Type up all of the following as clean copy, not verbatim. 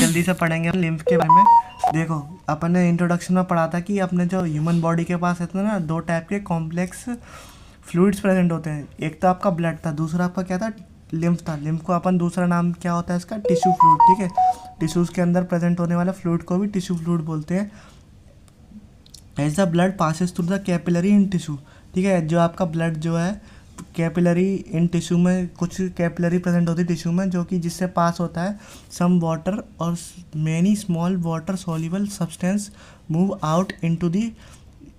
जल्दी से पढ़ेंगे लिम्फ के बारे में। देखो अपन ने इंट्रोडक्शन में पढ़ा था कि अपने जो ह्यूमन बॉडी के पास है ना दो टाइप के कॉम्प्लेक्स फ्लूइड्स प्रेजेंट होते हैं। एक तो आपका ब्लड था, दूसरा आपका क्या था, लिम्फ था। लिम्फ को अपन दूसरा नाम क्या होता है इसका, टिश्यू फ्लूइड। ठीक है, टिश्यूज़ के अंदर प्रेजेंट होने वाला फ्लूइड को भी टिश्यू फ्लूइड बोलते हैं। As the blood passes through the capillary in tissue. ठीक है, जो आपका ब्लड जो है कैपिलरी इन टिश्यू में, कुछ कैपिलरी प्रेजेंट होती है टिश्यू में जो कि जिससे पास होता है सम वाटर और many small water soluble substance move out into the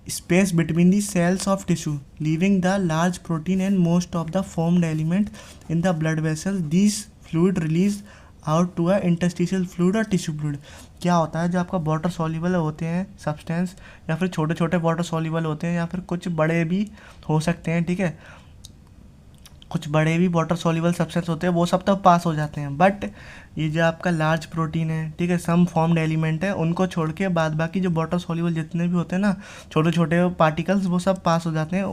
space between the cells of tissue, leaving the large protein and most of the formed element in the blood vessels. These fluid release out to a interstitial fluid or tissue fluid. क्या होता है, जो आपका water soluble होते हैं substance, या फिर छोटे छोटे वाटर सॉल्युबल होते हैं, या फिर कुछ बड़े भी हो सकते हैं। ठीक है, कुछ बड़े भी वाटर सॉल्युबल सब्सटेंस होते हैं, वो सब तो पास हो जाते हैं। बट ये जो आपका लार्ज प्रोटीन है, ठीक है, सम फॉर्म्ड एलिमेंट है, उनको छोड़ के बाद बाकी जो वाटर सॉल्युबल जितने भी होते हैं ना छोटे छोटे पार्टिकल्स, वो सब पास हो जाते हैं।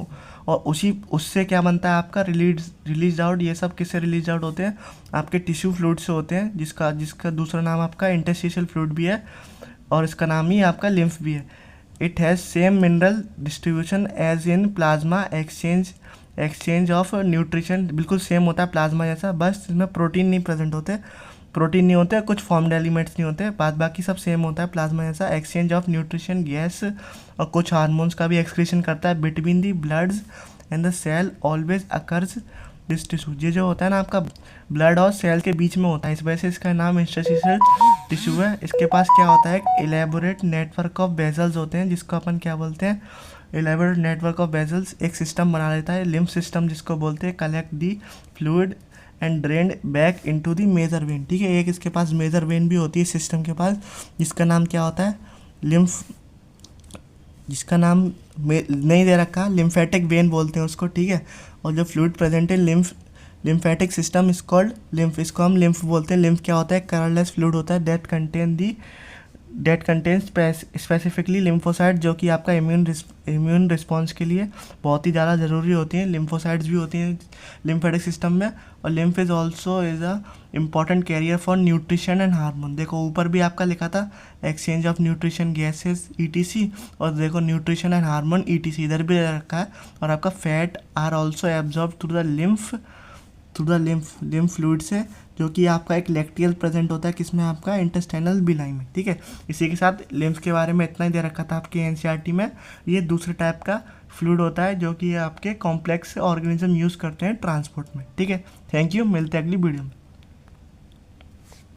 और उससे क्या बनता है आपका रिलीज आउट। ये सब किससे रिलीज आउट होते हैं, आपके टिश्यू फ्लूइड से होते हैं, जिसका दूसरा नाम आपका इंटरस्टिशियल फ्लूइड भी है और इसका नाम ही आपका लिम्फ भी है। It has same mineral distribution as in plasma exchange of nutrition. बिल्कुल सेम होता है प्लाज्मा जैसा, बस इसमें प्रोटीन नहीं प्रेजेंट होते, प्रोटीन नहीं होते, कुछ फॉर्म्ड एलिमेंट्स नहीं होते, बाकी सब सेम होता है प्लाज्मा जैसा। एक्सचेंज ऑफ न्यूट्रिशन, गैस और कुछ हार्मोन्स का भी एक्सक्रीशन करता है between the bloods and the cell always occurs this tissue. ये जो होता है ना आपका ब्लड और सेल के बीच में होता है, इस वजह से इसका नाम इंटरस्टिशियल टिश्यू है। इसके पास क्या होता है, एक इलेबोरेट नेटवर्क ऑफ वेसल्स होते हैं, जिसको अपन क्या बोलते हैं, इलेबोरेट नेटवर्क ऑफ वेसल्स। एक सिस्टम बना लेता है लिम्फ सिस्टम, जिसको बोलते हैं collect the fluid and drained back into the major vein. ठीक है, एक इसके पास मेजर वेन भी होती है सिस्टम के पास, जिसका नाम क्या होता है, लिम्फ, जिसका नाम नहीं दे रखा, लिम्फेटिक वेन बोलते हैं उसको। ठीक है, और जो फ्लूइड प्रेजेंट है lymphatic system is called lymph, इसको हम लिम्फ बोलते हैं। लिम्फ क्या होता है, कलरलेस फ्लूइड होता है दैट कंटेन्स स्पेसिफिकली लिम्फोसाइट, जो कि आपका इम्यून रिस्पॉन्स के लिए बहुत ही ज़्यादा ज़रूरी होती हैं। लिम्फोसाइट्स भी होती हैं लिम्फेटिक सिस्टम में। और lymph is also a important carrier for nutrition and hormone. देखो ऊपर भी आपका लिखा था exchange of nutrition gases ETC, और देखो न्यूट्रिशन एंड हार्मोन ETC इधर भी रखा है। और आपका fat are also absorb through the lymph fluid से, जो कि आपका एक लैक्टियल प्रेजेंट होता है किसमें, आपका इंटेस्टाइनल बिलाई में। ठीक है, इसी के साथ लिम्फ के बारे में इतना ही दे रखा था आपके NCERT में। ये दूसरे टाइप का फ्लूइड होता है जो कि आपके कॉम्प्लेक्स ऑर्गेनिज्म यूज़ करते हैं ट्रांसपोर्ट में। ठीक है, थैंक यू, मिलते हैं अगली वीडियो में।